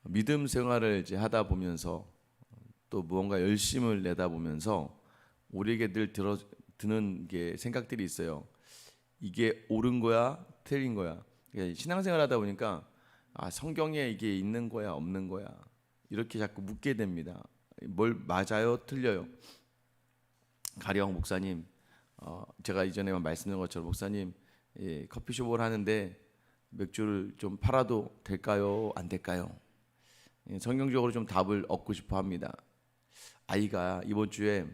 믿음 생활을 이제 하다 보면서 또 무언가 열심을 내다 보면서 우리에게 늘 드는 게 생각들이 있어요. 이게 옳은 거야, 틀린 거야. 신앙생활 하다 보니까 성경에 이게 있는 거야, 없는 거야. 이렇게 자꾸 묻게 됩니다. 뭘 맞아요, 틀려요. 가령 목사님, 제가 이전에 말씀드린 것처럼 목사님 커피숍을 하는데 맥주를 좀 팔아도 될까요, 안 될까요? 성경적으로 좀 답을 얻고 싶어 합니다. 아이가 이번 주에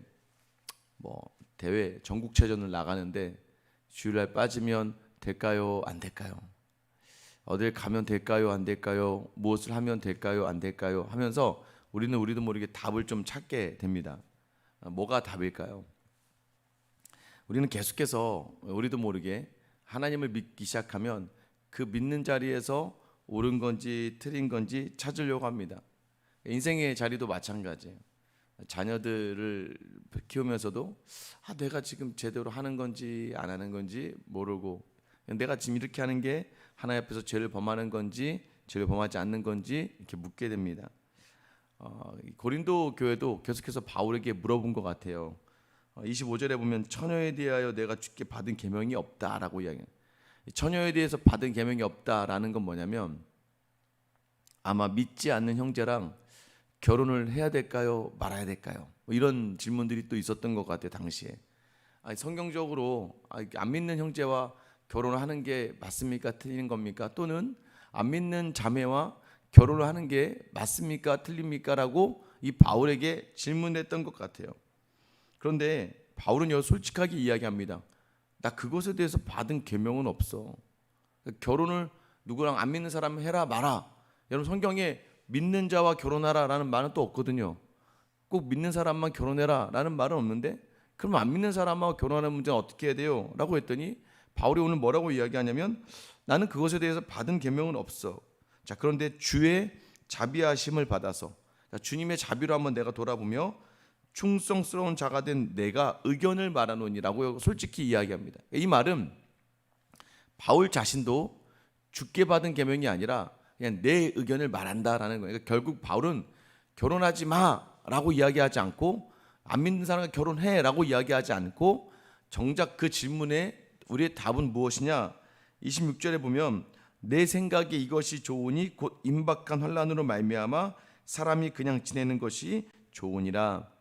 뭐 대회 전국체전을 나가는데 주일날 빠지면 될까요, 안 될까요? 어딜 가면 될까요, 안 될까요? 무엇을 하면 될까요, 안 될까요? 하면서 우리도 모르게 답을 좀 찾게 됩니다. 뭐가 답일까요? 우리는 계속해서 우리도 모르게 하나님을 믿기 시작하면 그 믿는 자리에서 옳은 건지 틀린 건지 찾으려고 합니다. 인생의 자리도 마찬가지예요. 자녀들을 키우면서도 내가 지금 제대로 하는 건지 안 하는 건지 모르고, 내가 지금 이렇게 하는 게 하나님 앞에서 죄를 범하는 건지 죄를 범하지 않는 건지 이렇게 묻게 됩니다. 고린도 교회도 계속해서 바울에게 물어본 것 같아요. 25절에 보면 처녀에 대하여 내가 주께 받은 계명이 없다라고 이야기해요. 처녀에 대해서 받은 계명이 없다라는 건 뭐냐면 아마 믿지 않는 형제랑 결혼을 해야 될까요, 말아야 될까요? 이런 질문들이 또 있었던 것 같아요, 당시에. 성경적으로 안 믿는 형제와 결혼을 하는 게 맞습니까, 틀린 겁니까? 또는 안 믿는 자매와 결혼을 하는 게 맞습니까, 틀립니까? 라고 이 바울에게 질문했던 것 같아요. 그런데 바울은 솔직하게 이야기합니다. 나 그것에 대해서 받은 계명은 없어. 결혼을 누구랑 안 믿는 사람 해라 마라. 여러분 성경에 믿는 자와 결혼하라라는 말은 또 없거든요. 꼭 믿는 사람만 결혼해라라는 말은 없는데, 그럼 안 믿는 사람하고 결혼하는 문제는 어떻게 해야 돼요? 라고 했더니 바울이 오늘 뭐라고 이야기하냐면 나는 그것에 대해서 받은 계명은 없어. 자, 그런데 주의 자비하심을 받아서, 주님의 자비로 한번 내가 돌아보며 충성스러운 자가 된 내가 의견을 말하노니라고 솔직히 이야기합니다. 이 말은 바울 자신도 주께 받은 계명이 아니라 그냥 내 의견을 말한다라는 거예요. 그러니까 결국 바울은 결혼하지 마라고 이야기하지 않고 안 믿는 사람과 결혼해라고 이야기하지 않고 정작 그 질문에 우리의 답은 무엇이냐? 26절에 보면 내 생각에 이것이 좋으니 곧 임박한 환난으로 말미암아 사람이 그냥 지내는 것이 좋으니라.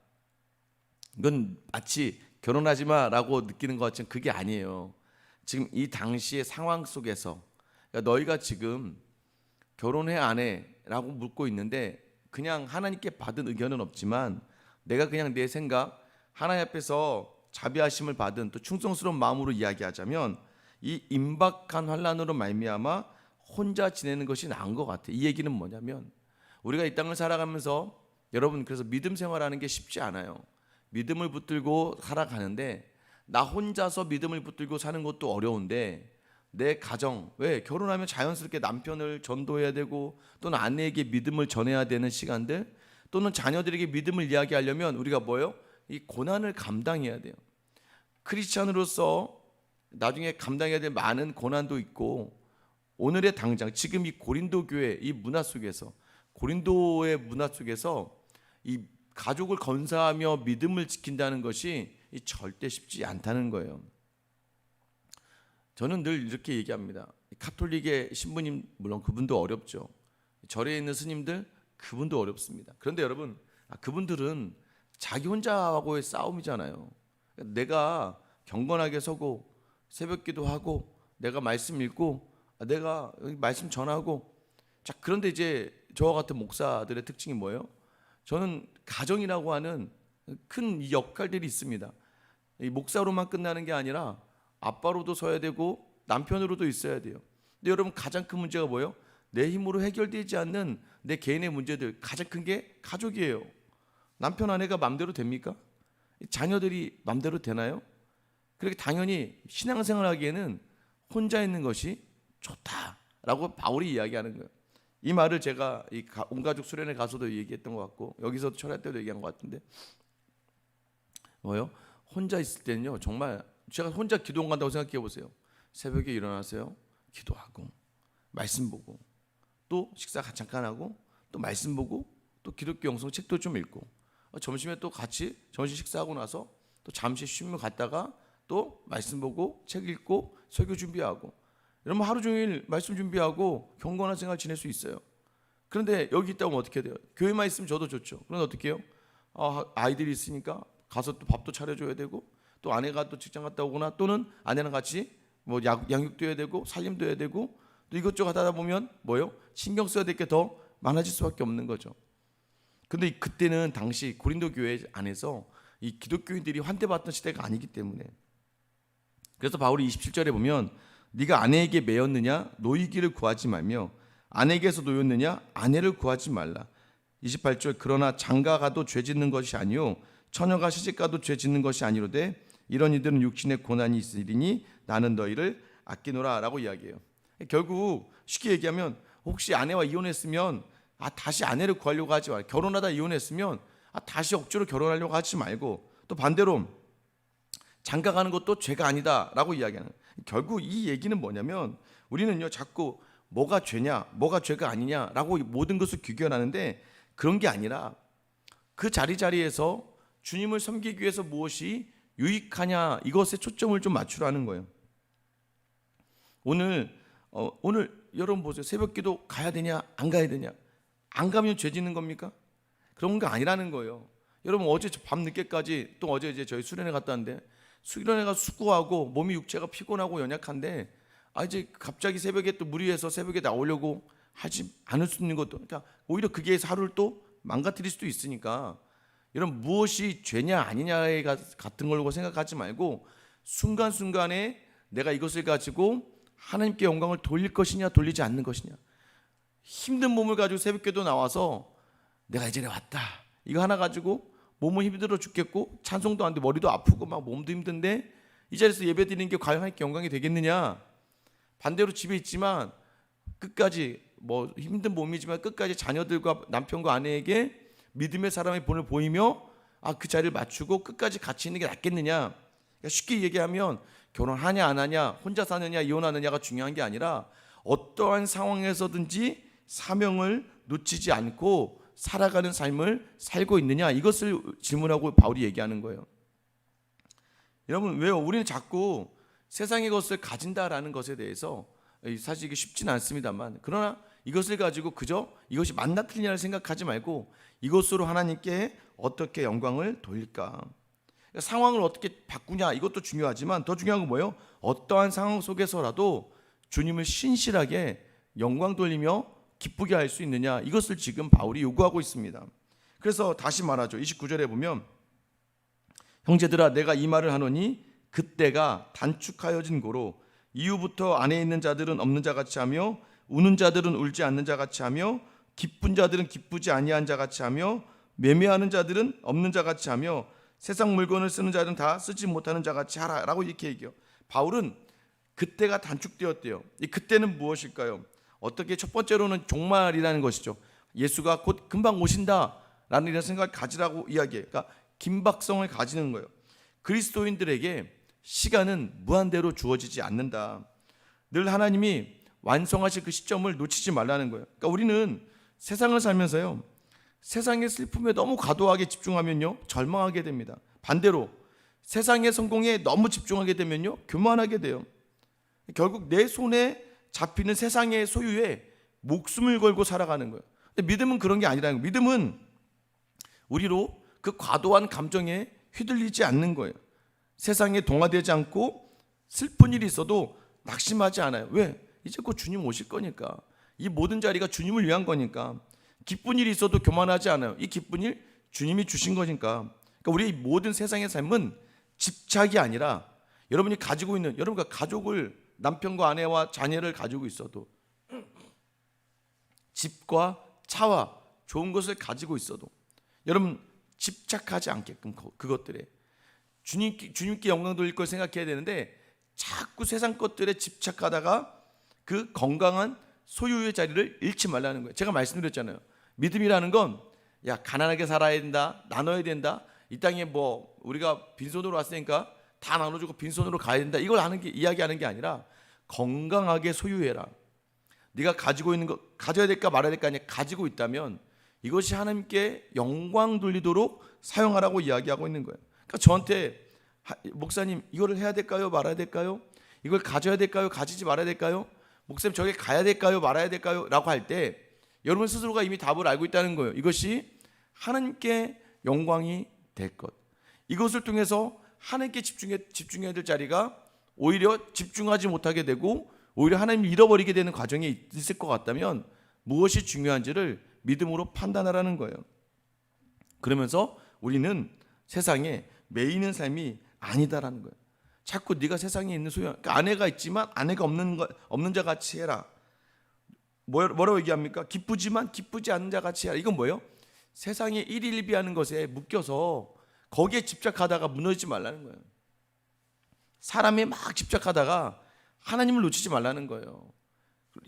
이건 마치 결혼하지 마라고 느끼는 것 같지만 그게 아니에요. 지금 이 당시의 상황 속에서 너희가 지금 결혼해 안 해? 라고 묻고 있는데 그냥 하나님께 받은 의견은 없지만 내가 그냥 내 생각, 하나님 앞에서 자비하심을 받은 또 충성스러운 마음으로 이야기하자면 이 임박한 환난으로 말미암아 혼자 지내는 것이 나은 것 같아요. 이 얘기는 뭐냐면 우리가 이 땅을 살아가면서 여러분, 그래서 믿음 생활하는 게 쉽지 않아요. 믿음을 붙들고 살아가는데 나 혼자서 믿음을 붙들고 사는 것도 어려운데 내 가정, 왜 결혼하면 자연스럽게 남편을 전도해야 되고 또는 아내에게 믿음을 전해야 되는 시간들, 또는 자녀들에게 믿음을 이야기하려면 우리가 뭐예요? 이 고난을 감당해야 돼요. 크리스찬으로서 나중에 감당해야 될 많은 고난도 있고, 오늘의 당장 지금 이 고린도 교회 이 문화 속에서, 고린도의 문화 속에서 이 가족을 건사하며 믿음을 지킨다는 것이 절대 쉽지 않다는 거예요. 저는 늘 이렇게 얘기합니다. 카톨릭의 신부님 물론 그분도 어렵죠. 절에 있는 스님들 그분도 어렵습니다. 그런데 여러분, 그분들은 자기 혼자하고의 싸움이잖아요. 내가 경건하게 서고 새벽기도 하고 내가 말씀 읽고 내가 말씀 전하고, 자, 그런데 이제 저와 같은 목사들의 특징이 뭐예요? 저는 가정이라고 하는 큰 역할들이 있습니다. 이 목사로만 끝나는 게 아니라 아빠로도 서야 되고 남편으로도 있어야 돼요. 근데 여러분, 가장 큰 문제가 뭐예요? 내 힘으로 해결되지 않는 내 개인의 문제들, 가장 큰 게 가족이에요. 남편 아내가 맘대로 됩니까? 자녀들이 맘대로 되나요? 그렇게 당연히 신앙생활 하기에는 혼자 있는 것이 좋다라고 바울이 이야기하는 거예요. 이 말을 제가 이 온가족 수련회 가서도 얘기했던 것 같고 여기서도 철회 때도 얘기한 것 같은데, 뭐요? 혼자 있을 때는요, 정말 제가 혼자 기도원 간다고 생각해 보세요. 새벽에 일어나세요, 기도하고 말씀 보고 또 식사 잠깐 하고 또 말씀 보고 또 기독교 영성 책도 좀 읽고 점심에 또 같이 점심 식사하고 나서 또 잠시 쉬며 갔다가 또 말씀 보고 책 읽고 설교 준비하고 이러면 하루 종일 말씀 준비하고 경건한 생활 지낼 수 있어요. 그런데 여기 있다 보면 어떻게 돼요? 교회만 있으면 저도 좋죠. 그런데 어떻게 해요? 아이들이 있으니까 가서 또 밥도 차려줘야 되고 또 아내가 또 직장 갔다 오거나 또는 아내랑 같이 뭐 양육도 해야 되고 살림도 해야 되고 또 이것저것 하다 보면 뭐요? 신경 써야 될 게 더 많아질 수밖에 없는 거죠. 근데 그때는 당시 고린도 교회 안에서 이 기독교인들이 환대받던 시대가 아니기 때문에 그래서 바울이 27절에 보면 네가 아내에게 매였느냐 노이기를 구하지 말며 아내에게서 노였느냐 아내를 구하지 말라. 28절 그러나 장가가도 죄 짓는 것이 아니요 처녀가 시집가도 죄 짓는 것이 아니로되 이런 이들은 육신의 고난이 있으리니 나는 너희를 아끼노라 라고 이야기해요. 결국 쉽게 얘기하면 혹시 아내와 이혼했으면 다시 아내를 구하려고 하지 말고 결혼하다 이혼했으면 다시 억지로 결혼하려고 하지 말고 또 반대로 장가가는 것도 죄가 아니다 라고 이야기하는 거예요. 결국 이 얘기는 뭐냐면 우리는요 자꾸 뭐가 죄냐 뭐가 죄가 아니냐라고 모든 것을 규결하는데 그런 게 아니라 그 자리자리에서 주님을 섬기기 위해서 무엇이 유익하냐 이것에 초점을 좀 맞추라는 거예요. 오늘 여러분 보세요. 새벽기도 가야 되냐 안 가야 되냐 안 가면 죄 짓는 겁니까? 그런 거 아니라는 거예요. 여러분 어제 밤 늦게까지 또 어제 이제 저희 수련회 갔다 왔는데 수련회 가서 수고하고 몸이 육체가 피곤하고 연약한데 이제 갑자기 새벽에 또 무리해서 새벽에 나오려고 하지 않을 수 있는 것도 그러니까 오히려 그게 하루를 또 망가뜨릴 수도 있으니까 여러분 무엇이 죄냐 아니냐에 같은 걸로 생각하지 말고 순간순간에 내가 이것을 가지고 하나님께 영광을 돌릴 것이냐 돌리지 않는 것이냐 힘든 몸을 가지고 새벽기도 나와서 내가 이제 왔다 이거 하나 가지고 몸은 힘들어 죽겠고 찬송도 안 돼 머리도 아프고 막 몸도 힘든데 이 자리에서 예배드리는 게 과연 하나님께 영광이 되겠느냐. 반대로 집에 있지만 끝까지 뭐 힘든 몸이지만 끝까지 자녀들과 남편과 아내에게 믿음의 사람의 본을 보이며 그 자리를 맞추고 끝까지 같이 있는 게 낫겠느냐. 그러니까 쉽게 얘기하면 결혼하냐 안 하냐 혼자 사느냐 이혼하느냐가 중요한 게 아니라 어떠한 상황에서든지 사명을 놓치지 않고 살아가는 삶을 살고 있느냐 이것을 질문하고 바울이 얘기하는 거예요. 여러분 왜요? 우리는 자꾸 세상의 것을 가진다라는 것에 대해서 사실 이게 쉽지는 않습니다만 그러나 이것을 가지고 그저 이것이 맞나 틀리냐를 생각하지 말고 이것으로 하나님께 어떻게 영광을 돌릴까. 그러니까 상황을 어떻게 바꾸냐 이것도 중요하지만 더 중요한 건 뭐예요? 어떠한 상황 속에서라도 주님을 신실하게 영광 돌리며 기쁘게 할 수 있느냐 이것을 지금 바울이 요구하고 있습니다. 그래서 다시 말하죠. 29절에 보면 형제들아 내가 이 말을 하노니 그때가 단축하여진 고로 이후부터 안에 있는 자들은 없는 자같이 하며 우는 자들은 울지 않는 자같이 하며 기쁜 자들은 기쁘지 아니한 자같이 하며 매매하는 자들은 없는 자같이 하며 세상 물건을 쓰는 자들은 다 쓰지 못하는 자같이 하라라고 이렇게 얘기해요. 바울은 그때가 단축되었대요. 이 그때는 무엇일까요? 어떻게 첫 번째로는 종말이라는 것이죠. 예수가 곧 금방 오신다라는 이런 생각을 가지라고 이야기해요. 그러니까 긴박성을 가지는 거예요. 그리스도인들에게 시간은 무한대로 주어지지 않는다. 늘 하나님이 완성하실 그 시점을 놓치지 말라는 거예요. 그러니까 우리는 세상을 살면서요. 세상의 슬픔에 너무 과도하게 집중하면요. 절망하게 됩니다. 반대로 세상의 성공에 너무 집중하게 되면요. 교만하게 돼요. 결국 내 손에 잡히는 세상의 소유에 목숨을 걸고 살아가는 거예요. 근데 믿음은 그런 게 아니라는 거예요. 믿음은 우리로 그 과도한 감정에 휘둘리지 않는 거예요. 세상에 동화되지 않고 슬픈 일이 있어도 낙심하지 않아요. 왜? 이제 곧 주님 오실 거니까. 이 모든 자리가 주님을 위한 거니까. 기쁜 일이 있어도 교만하지 않아요. 이 기쁜 일 주님이 주신 거니까. 그러니까 우리의 모든 세상의 삶은 집착이 아니라 여러분이 가지고 있는 여러분과 가족을 남편과 아내와 자녀를 가지고 있어도 집과 차와 좋은 것을 가지고 있어도 여러분 집착하지 않게끔 그것들에 주님께 영광 돌릴 걸 생각해야 되는데 자꾸 세상 것들에 집착하다가 그 건강한 소유의 자리를 잃지 말라는 거예요. 제가 말씀드렸잖아요. 믿음이라는 건 가난하게 살아야 된다, 나눠야 된다. 이 땅에 뭐 우리가 빈손으로 왔으니까 다 나눠주고 빈손으로 가야 된다. 이걸 이야기하는 게 아니라 건강하게 소유해라. 네가 가지고 있는 거 가져야 될까 말아야 될까 아니야 가지고 있다면 이것이 하나님께 영광 돌리도록 사용하라고 이야기하고 있는 거예요. 그러니까 저한테 목사님 이거를 해야 될까요? 말아야 될까요? 이걸 가져야 될까요? 가지지 말아야 될까요? 목사님 저기 가야 될까요? 말아야 될까요? 라고 할 때 여러분 스스로가 이미 답을 알고 있다는 거예요. 이것이 하나님께 영광이 될 것. 이것을 통해서 하나님께 집중해야 될 자리가 오히려 집중하지 못하게 되고 오히려 하나님을 잃어버리게 되는 과정이 있을 것 같다면 무엇이 중요한지를 믿음으로 판단하라는 거예요. 그러면서 우리는 세상에 매이는 삶이 아니다라는 거예요. 자꾸 네가 세상에 있는 소유, 그러니까 아내가 있지만 아내가 없는 자 같이 해라. 뭐라고 얘기합니까? 기쁘지만 기쁘지 않는 자 같이 해라. 이건 뭐예요? 세상에 일일비하는 것에 묶여서 거기에 집착하다가 무너지지 말라는 거예요. 사람에 막 집착하다가 하나님을 놓치지 말라는 거예요.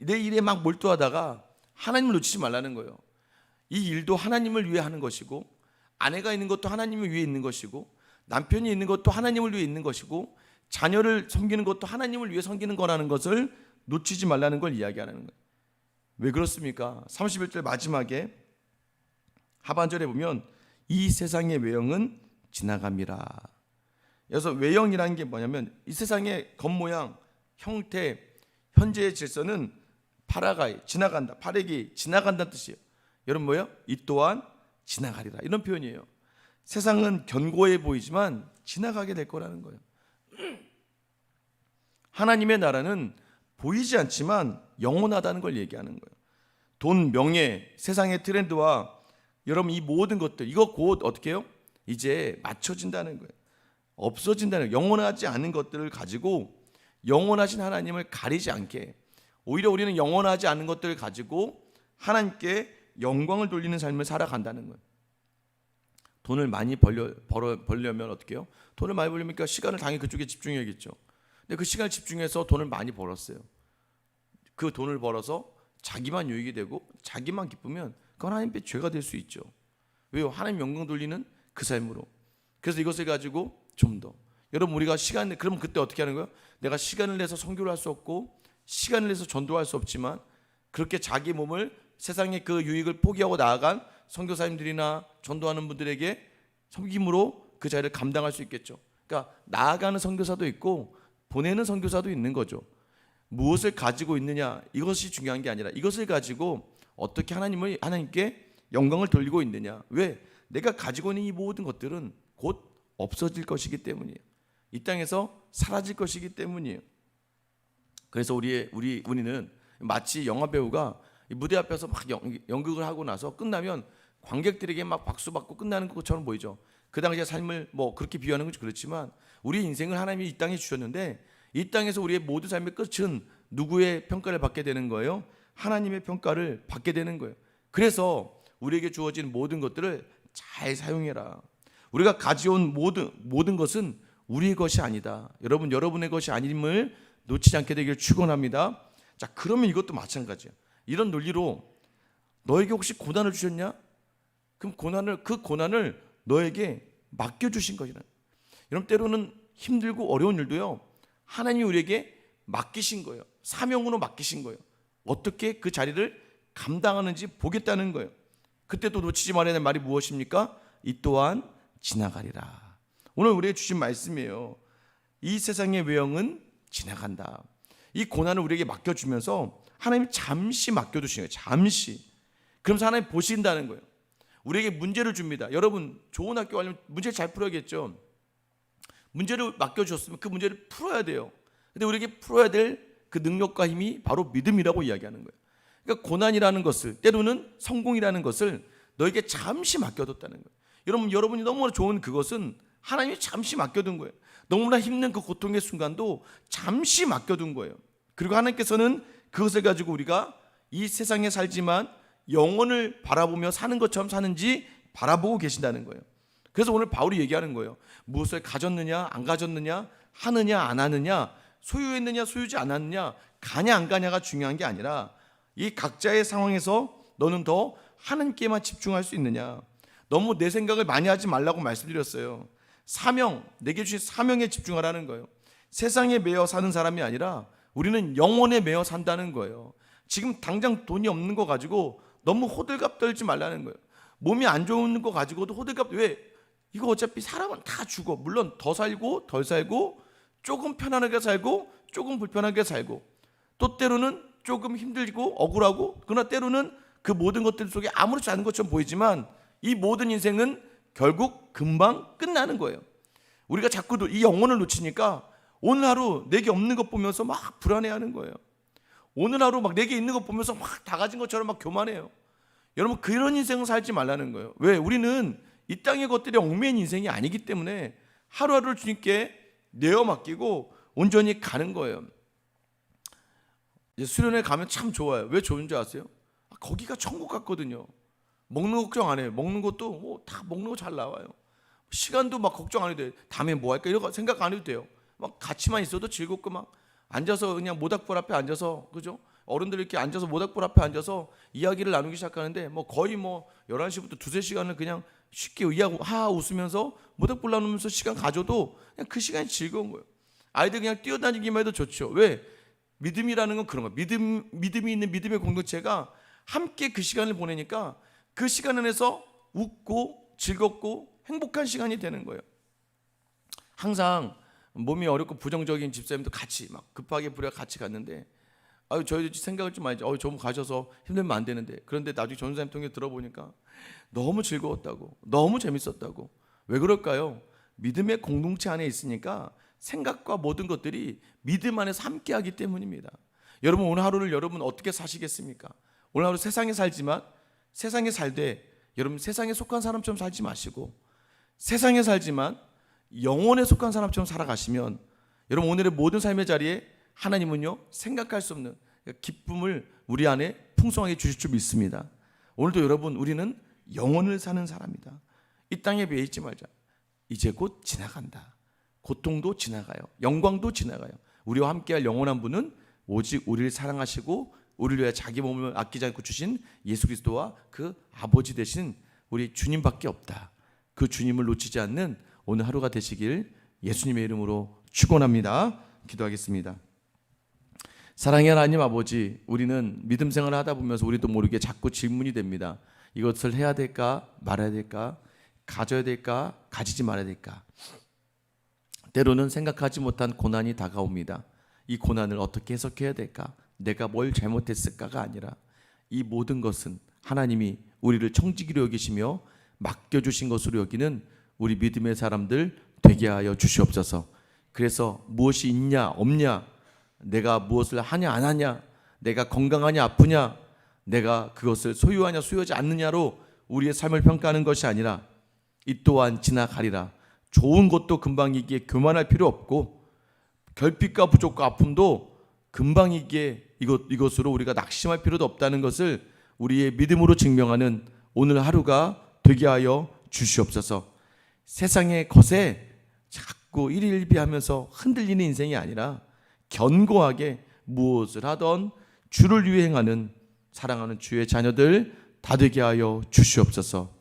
내 일에 막 몰두하다가 하나님을 놓치지 말라는 거예요. 이 일도 하나님을 위해 하는 것이고 아내가 있는 것도 하나님을 위해 있는 것이고 남편이 있는 것도 하나님을 위해 있는 것이고 자녀를 섬기는 것도 하나님을 위해 섬기는 거라는 것을 놓치지 말라는 걸 이야기하는 거예요. 왜 그렇습니까? 31절 마지막에 하반절에 보면 이 세상의 외형은 지나갑니다. 그래서 외형이라는 게 뭐냐면 이 세상의 겉모양, 형태, 현재의 질서는 파라가이, 지나간다. 파레기, 지나간다는 뜻이에요. 여러분 뭐예요? 이 또한 지나가리라. 이런 표현이에요. 세상은 견고해 보이지만 지나가게 될 거라는 거예요. 하나님의 나라는 보이지 않지만 영원하다는 걸 얘기하는 거예요. 돈, 명예, 세상의 트렌드와 여러분 이 모든 것들 이거 곧 어떻게 해요? 이제 맞춰진다는 거예요. 없어진다는 거예요. 영원하지 않은 것들을 가지고 영원하신 하나님을 가리지 않게 오히려 우리는 영원하지 않은 것들을 가지고 하나님께 영광을 돌리는 삶을 살아간다는 거예요. 돈을 많이 벌려면 어떻게 해요? 돈을 많이 벌려니까 시간을 당연히 그쪽에 집중해야겠죠. 근데 그 시간을 집중해서 돈을 많이 벌었어요. 그 돈을 벌어서 자기만 유익이 되고 자기만 기쁘면 그건 하나님께 죄가 될 수 있죠. 왜요? 하나님 영광 돌리는 그 삶으로. 그래서 이것을 가지고 좀 더 여러분 우리가 시간을 그러면 그때 어떻게 하는 거예요? 내가 시간을 내서 선교를 할 수 없고 시간을 내서 전도할 수 없지만 그렇게 자기 몸을 세상의 그 유익을 포기하고 나아간 선교사님들이나 전도하는 분들에게 섬김으로 그 자리를 감당할 수 있겠죠. 그러니까 나아가는 선교사도 있고 보내는 선교사도 있는 거죠. 무엇을 가지고 있느냐 이것이 중요한 게 아니라 이것을 가지고 어떻게 하나님께 영광을 돌리고 있느냐. 왜? 내가 가지고 있는 이 모든 것들은 곧 없어질 것이기 때문이에요. 이 땅에서 사라질 것이기 때문이에요. 그래서 우리는 마치 영화 배우가 무대 앞에서 막 연극을 하고 나서 끝나면 관객들에게 막 박수 받고 끝나는 것처럼 보이죠. 그 당시의 삶을 뭐 그렇게 비유하는 건 그렇지만 우리 인생을 하나님이 이 땅에 주셨는데 이 땅에서 우리의 모든 삶의 끝은 누구의 평가를 받게 되는 거예요? 하나님의 평가를 받게 되는 거예요. 그래서 우리에게 주어진 모든 것들을 잘 사용해라. 우리가 가져온 모든 것은 우리의 것이 아니다. 여러분의 것이 아님을 놓치지 않게 되기를 축원합니다. 자, 그러면 이것도 마찬가지야. 이런 논리로 너에게 혹시 고난을 주셨냐? 그럼 그 고난을 너에게 맡겨주신 것이라. 여러분 때로는 힘들고 어려운 일도요. 하나님이 우리에게 맡기신 거예요. 사명으로 맡기신 거예요. 어떻게 그 자리를 감당하는지 보겠다는 거예요. 그때 또 놓치지 말아야 될 말이 무엇입니까? 이 또한 지나가리라. 오늘 우리에게 주신 말씀이에요. 이 세상의 외형은 지나간다. 이 고난을 우리에게 맡겨주면서 하나님이 잠시 맡겨두신 거예요. 잠시. 그러면서 하나님 보신다는 거예요. 우리에게 문제를 줍니다. 여러분 좋은 학교 가려면 문제를 잘 풀어야겠죠. 문제를 맡겨주셨으면 그 문제를 풀어야 돼요. 근데 우리에게 풀어야 될 그 능력과 힘이 바로 믿음이라고 이야기하는 거예요. 그러니까 고난이라는 것을 때로는 성공이라는 것을 너에게 잠시 맡겨뒀다는 거예요. 여러분이 너무나 좋은 그것은 하나님이 잠시 맡겨둔 거예요. 너무나 힘든 그 고통의 순간도 잠시 맡겨둔 거예요. 그리고 하나님께서는 그것을 가지고 우리가 이 세상에 살지만 영혼을 바라보며 사는 것처럼 사는지 바라보고 계신다는 거예요. 그래서 오늘 바울이 얘기하는 거예요. 무엇을 가졌느냐 안 가졌느냐 하느냐 안 하느냐 소유했느냐 소유지 않았느냐 가냐 안 가냐가 중요한 게 아니라 이 각자의 상황에서 너는 더 하나님께만 집중할 수 있느냐. 너무 내 생각을 많이 하지 말라고 말씀드렸어요. 내게 주신 사명에 집중하라는 거예요. 세상에 매여 사는 사람이 아니라 우리는 영혼에 매여 산다는 거예요. 지금 당장 돈이 없는 거 가지고 너무 호들갑 떨지 말라는 거예요. 몸이 안 좋은 거 가지고도 호들갑, 왜? 이거 어차피 사람은 다 죽어. 물론 더 살고 덜 살고 조금 편안하게 살고 조금 불편하게 살고 또 때로는 조금 힘들고 억울하고, 그러나 때로는 그 모든 것들 속에 아무렇지 않은 것처럼 보이지만 이 모든 인생은 결국 금방 끝나는 거예요. 우리가 자꾸 이 영혼을 놓치니까 오늘 하루 내게 없는 것 보면서 막 불안해하는 거예요. 오늘 하루 막 내게 있는 것 보면서 막 다 가진 것처럼 막 교만해요. 여러분, 그런 인생을 살지 말라는 거예요. 왜? 우리는 이 땅의 것들이 얽매인 인생이 아니기 때문에 하루하루를 주님께 내어 맡기고 온전히 가는 거예요. 이제 수련회 가면 참 좋아요. 왜 좋은지 아세요? 거기가 천국 같거든요. 먹는 거 걱정 안 해요. 먹는 것도 뭐 다 먹는 거 잘 나와요. 시간도 막 걱정 안 해도 돼요. 다음에 뭐 할까 이런 거 생각 안 해도 돼요. 막 같이만 있어도 즐겁고, 막 앉아서 그냥 모닥불 앞에 앉아서, 그죠? 어른들 이렇게 앉아서 모닥불 앞에 앉아서 이야기를 나누기 시작하는데 뭐 거의 뭐 11시부터 두세 시간을 그냥 쉽게 웃으면서 모닥불 나누면서 시간 가져도 그냥 그 시간이 즐거운 거예요. 아이들 그냥 뛰어다니기만 해도 좋죠. 왜? 믿음이라는 건 그런 거예요. 믿음이 있는 믿음의 공동체가 함께 그 시간을 보내니까 그 시간 안에서 웃고 즐겁고 행복한 시간이 되는 거예요. 항상 몸이 어렵고 부정적인 집사님도 같이 막 급하게 부랴 같이 갔는데, 저희도 생각을 좀 많이 했죠. 저분 가셔서 힘들면 안 되는데. 그런데 나중에 전사님 통해 들어보니까 너무 즐거웠다고, 너무 재밌었다고. 왜 그럴까요? 믿음의 공동체 안에 있으니까 생각과 모든 것들이 믿음 안에서 함께하기 때문입니다. 여러분, 오늘 하루를 여러분 어떻게 사시겠습니까? 오늘 하루 세상에 살지만 세상에 살되 여러분 세상에 속한 사람처럼 살지 마시고, 세상에 살지만 영혼에 속한 사람처럼 살아가시면 여러분 오늘의 모든 삶의 자리에 하나님은요 생각할 수 없는 기쁨을 우리 안에 풍성하게 주실 줄 믿습니다. 오늘도 여러분, 우리는 영혼을 사는 사람이다. 이 땅에 매여 있지 말자. 이제 곧 지나간다. 고통도 지나가요. 영광도 지나가요. 우리와 함께할 영원한 분은 오직 우리를 사랑하시고 우리를 위해 자기 몸을 아끼지 않고 주신 예수 그리스도와 그 아버지 되신 우리 주님밖에 없다. 그 주님을 놓치지 않는 오늘 하루가 되시길 예수님의 이름으로 축원합니다. 기도하겠습니다. 사랑의 하나님 아버지, 우리는 믿음 생활을 하다 보면서 우리도 모르게 자꾸 질문이 됩니다. 이것을 해야 될까 말아야 될까, 가져야 될까 가지지 말아야 될까. 때로는 생각하지 못한 고난이 다가옵니다. 이 고난을 어떻게 해석해야 될까, 내가 뭘 잘못했을까가 아니라 이 모든 것은 하나님이 우리를 청지기로 여기시며 맡겨주신 것으로 여기는 우리 믿음의 사람들 되게 하여 주시옵소서. 그래서 무엇이 있냐 없냐, 내가 무엇을 하냐 안 하냐, 내가 건강하냐 아프냐, 내가 그것을 소유하냐 소유하지 않느냐로 우리의 삶을 평가하는 것이 아니라 이 또한 지나가리라. 좋은 것도 금방이기에 교만할 필요 없고, 결핍과 부족과 아픔도 금방이기에 이것으로 우리가 낙심할 필요도 없다는 것을 우리의 믿음으로 증명하는 오늘 하루가 되게 하여 주시옵소서. 세상의 것에 자꾸 일일비하면서 흔들리는 인생이 아니라 견고하게 무엇을 하던 주를 위해 행하는 사랑하는 주의 자녀들 다 되게 하여 주시옵소서.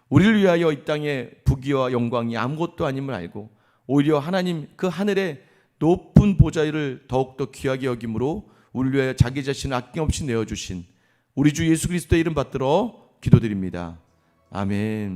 우리를 위하여 이 땅의 부귀와 영광이 아무것도 아님을 알고 오히려 하나님 그 하늘의 높은 보좌를 더욱더 귀하게 여김으로 우리를 위하여 자기 자신을 아낌없이 내어주신 우리 주 예수 그리스도의 이름 받들어 기도드립니다. 아멘.